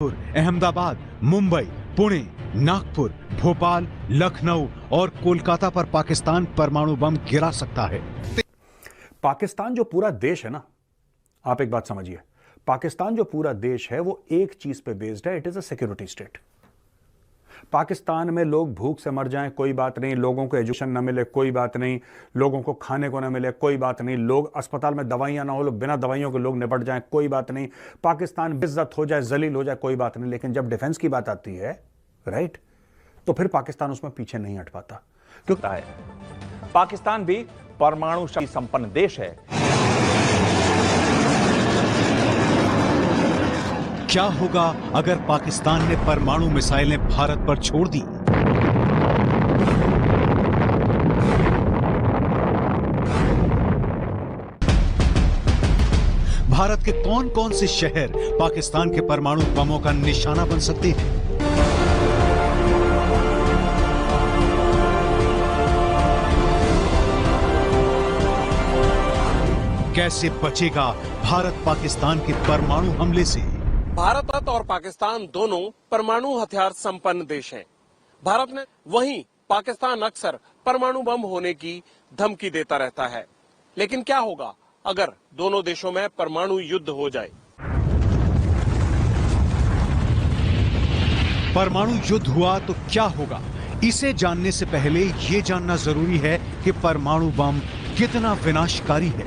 अहमदाबाद, मुंबई, पुणे, नागपुर, भोपाल, लखनऊ और कोलकाता पर पाकिस्तान परमाणु बम गिरा सकता है। पाकिस्तान जो पूरा देश है ना, आप एक बात समझिए, पाकिस्तान जो पूरा देश है वो एक चीज पे बेस्ड है, it is a security state. Pakistan में लोग भूख से मर जाएं कोई बात नहीं, लोगों को एजुकेशन ना मिले कोई बात नहीं, लोगों को खाने को ना मिले कोई बात नहीं, लोग अस्पताल में दवाइयां ना हो, लोग बिना दवाइयों के लोग निपट जाएं कोई बात नहीं, पाकिस्तान बेइज्जत हो जाए, जलील हो जाए कोई बात नहीं। लेकिन जब डिफेंस की बात आती है, राइट, तो फिर पाकिस्तान उसमें पीछे नहीं हट पाता। क्योंकि पाकिस्तान भी परमाणु शक्ति संपन्न देश है। क्या होगा अगर पाकिस्तान ने परमाणु मिसाइलें भारत पर छोड़ दी? भारत के कौन कौन से शहर पाकिस्तान के परमाणु बमों का निशाना बन सकते हैं? कैसे बचेगा भारत पाकिस्तान के परमाणु हमले से? भारत और पाकिस्तान दोनों परमाणु हथियार संपन्न देश हैं। भारत ने वहीं पाकिस्तान अक्सर परमाणु बम होने की धमकी देता रहता है। लेकिन क्या होगा अगर दोनों देशों में परमाणु युद्ध हो जाए? परमाणु युद्ध हुआ तो क्या होगा? इसे जानने से पहले यह जानना जरूरी है कि परमाणु बम कितना विनाशकारी है।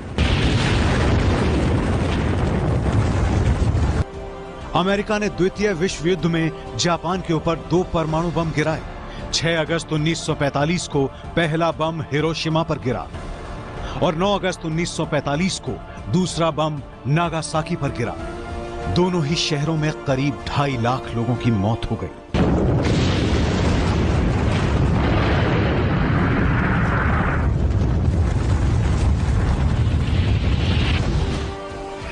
अमेरिका ने द्वितीय विश्व युद्ध में जापान के ऊपर 2 परमाणु बम गिराए। 6 अगस्त 1945 को पहला बम हिरोशिमा पर गिरा और 9 अगस्त 1945 को दूसरा बम नागासाकी पर गिरा। दोनों ही शहरों में करीब 2.5 लाख लोगों की मौत हो गई।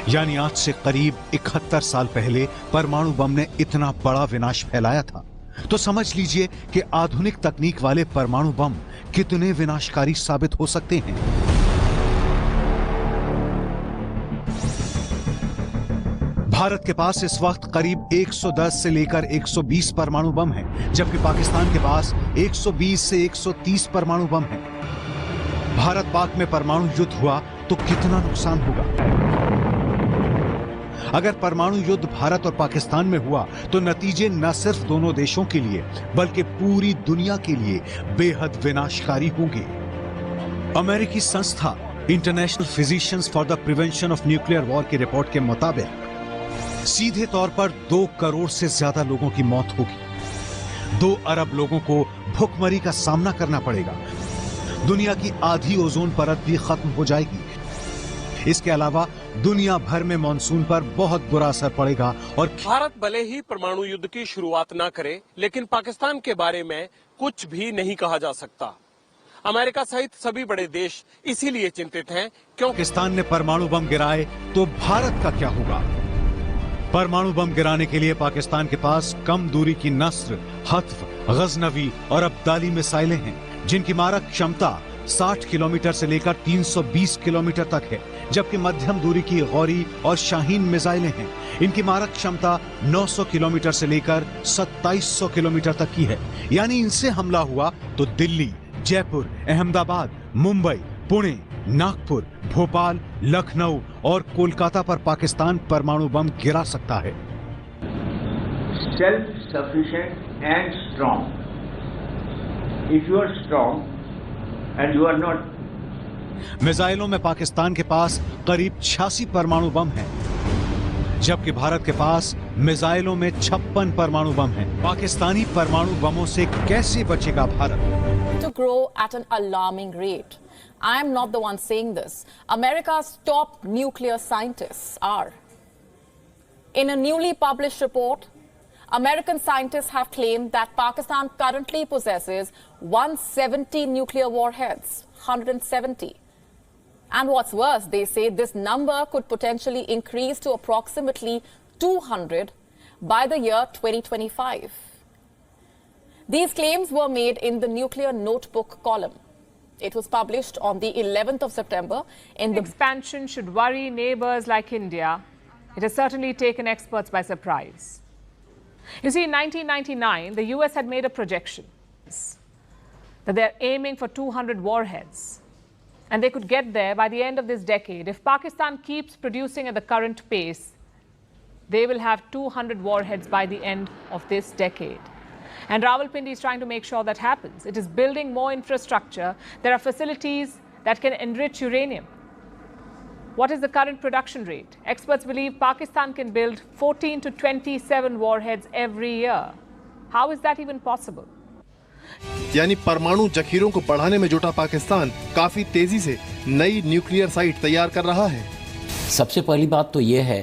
यानी आज से करीब 71 साल पहले परमाणु बम ने इतना बड़ा विनाश फैलाया था। तो समझ लीजिए कि आधुनिक तकनीक वाले परमाणु बम कितने विनाशकारी साबित हो सकते हैं। भारत के पास इस वक्त करीब 110 से लेकर 120 परमाणु बम हैं, जबकि पाकिस्तान के पास 120 से 130 परमाणु बम हैं। भारत पाक में परमाणु युद्ध हुआ तो कितना नुकसान होगा? अगर परमाणु युद्ध भारत और पाकिस्तान में हुआ तो नतीजे न सिर्फ दोनों देशों के लिए बल्कि पूरी दुनिया के लिए बेहद विनाशकारी होंगे। अमेरिकी संस्था international physicians for the prevention of nuclear war की रिपोर्ट के मुताबिक सीधे तौर पर 2 करोड़ से ज्यादा लोगों की मौत होगी। 2 अरब लोगों को भुखमरी का सामना करना पड़ेगा। दुनिया की आधी ओजोन परत भी खत्म हो जाएगी। इसके अलावा दुनिया भर में मॉनसून पर बहुत बुरा असर पड़ेगा। और भारत भले ही परमाणु युद्ध की शुरुआत ना करे, लेकिन पाकिस्तान के बारे में कुछ भी नहीं कहा जा सकता। अमेरिका सहित सभी बड़े देश इसीलिए चिंतित हैं क्योंकि पाकिस्तान ने परमाणु बम गिराए तो भारत का क्या होगा? परमाणु बम गिराने के लिए पाकिस्तान के पास कम दूरी की नस्र, हत्फ, गजनवी और अब्दाली मिसाइलें हैं, जिनकी मारक क्षमता 60 किलोमीटर से लेकर 320 किलोमीटर तक है, जबकि मध्यम दूरी की गौरी और शाहीन मिसाइलें हैं। इनकी मारक क्षमता 900 किलोमीटर से लेकर 2700 किलोमीटर तक की है। यानी इनसे हमला हुआ तो दिल्ली, जयपुर, अहमदाबाद, मुंबई, पुणे, नागपुर, भोपाल, लखनऊ और कोलकाता पर पाकिस्तान परमाणु बम गिरा सकता है। Self sufficient and strong. If you are strong and you are not. मिसाइलों में पाकिस्तान के पास करीब 86 परमाणु बम हैं, जबकि भारत के पास मिसाइलों में 56 परमाणु बम हैं। पाकिस्तानी परमाणु बमों से कैसे बचेगा Bharat? To grow at an alarming rate. I am not the one saying this. America's top nuclear scientists are. In a newly published report, American scientists have claimed that Pakistan currently possesses 170 nuclear warheads, 170. And what's worse, they say this number could potentially increase to approximately 200 by the year 2025. These claims were made in the Nuclear Notebook column. It was published on the 11th of September in the expansion should worry neighbors like India. It has certainly taken experts by surprise. You see, in 1999, the US had made a projection that they're aiming for 200 warheads. And they could get there by the end of this decade. If Pakistan keeps producing at the current pace, they will have 200 warheads by the end of this decade. And Rawalpindi is trying to make sure that happens. It is building more infrastructure. There are facilities that can enrich uranium. What is the current production rate? Experts believe Pakistan can build 14 to 27 warheads every year. How is that even possible? यानी परमाणु जखीरों को बढ़ाने में जुटा पाकिस्तान काफी तेजी से नई न्यूक्लियर साइट तैयार कर रहा है। सबसे पहली बात तो यह है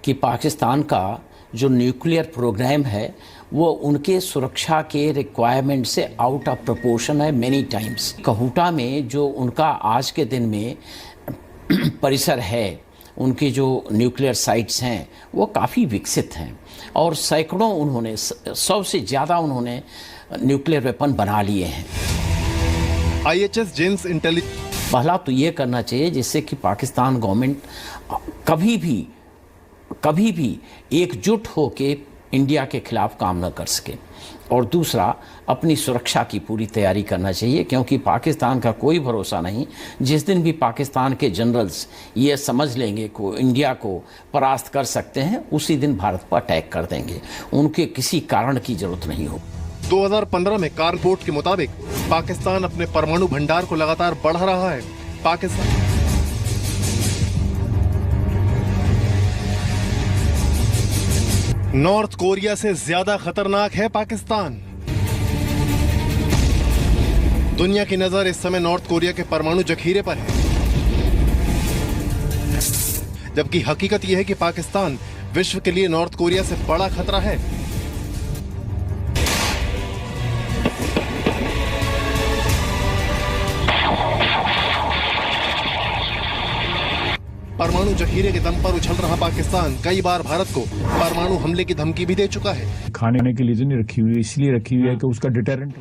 कि पाकिस्तान का जो न्यूक्लियर प्रोग्राम है वो उनके सुरक्षा के रिक्वायरमेंट से आउट ऑफ प्रोपोर्शन है मेनी टाइम्स। कहूटा में जो उनका आज के दिन में परिसर है, उनकी जो न्यूक्लियर साइट्स हैं वो काफ़ी विकसित हैं और सैकड़ों उन्होंने 100 से ज़्यादा उन्होंने न्यूक्लियर वेपन बना लिए हैं। IHS जेम्स इंटेलिजेंस पहला तो ये करना चाहिए जिससे कि पाकिस्तान गवर्नमेंट कभी भी एकजुट होके इंडिया के खिलाफ काम न कर सके, और दूसरा अपनी सुरक्षा की पूरी तैयारी करना चाहिए, क्योंकि पाकिस्तान का कोई भरोसा नहीं। जिस दिन भी पाकिस्तान के जनरल्स ये समझ लेंगे कि इंडिया को परास्त कर सकते हैं, उसी दिन भारत पर अटैक कर देंगे। उनके किसी कारण की जरूरत नहीं हो। 2015 में कार रिपोर्ट के मुताबिक पाकिस्तान अपने परमाणु भंडार को लगातार बढ़ा रहा है। पाकिस्तान नॉर्थ कोरिया से ज्यादा खतरनाक है पाकिस्तान। दुनिया की नजर इस समय नॉर्थ कोरिया के परमाणु जखीरे पर है, जबकि हकीकत यह है कि पाकिस्तान विश्व के लिए नॉर्थ कोरिया से बड़ा खतरा है। परमाणु जखीरे के दम पर उछल रहा पाकिस्तान कई बार भारत को परमाणु हमले की धमकी भी दे चुका है। खाने के लिए नहीं रखी हुई है, इसलिए रखी हुई है कि उसका डिटरेंट।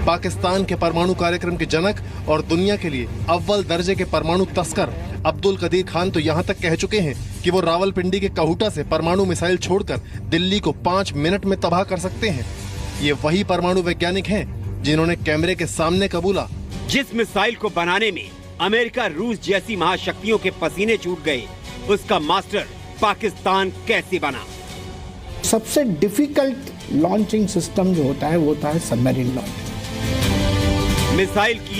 पाकिस्तान के परमाणु कार्यक्रम के जनक और दुनिया के लिए अव्वल दर्जे के परमाणु तस्कर अब्दुल कदीर खान तो यहाँ तक कह चुके हैं कि वो रावलपिंडी के कहूटा से परमाणु मिसाइल छोड़कर दिल्ली को 5 मिनट में तबाह कर सकते हैं। ये वही परमाणु वैज्ञानिक हैं जिन्होंने कैमरे के सामने कबूला, जिस मिसाइल को बनाने में अमेरिका रूस जैसी महाशक्तियों के पसीने छूट गए, उसका मास्टर पाकिस्तान कैसे बना। सबसे डिफिकल्ट लॉन्चिंग सिस्टम जो होता है वो होता है सबमरीन लॉन्च। मिसाइल की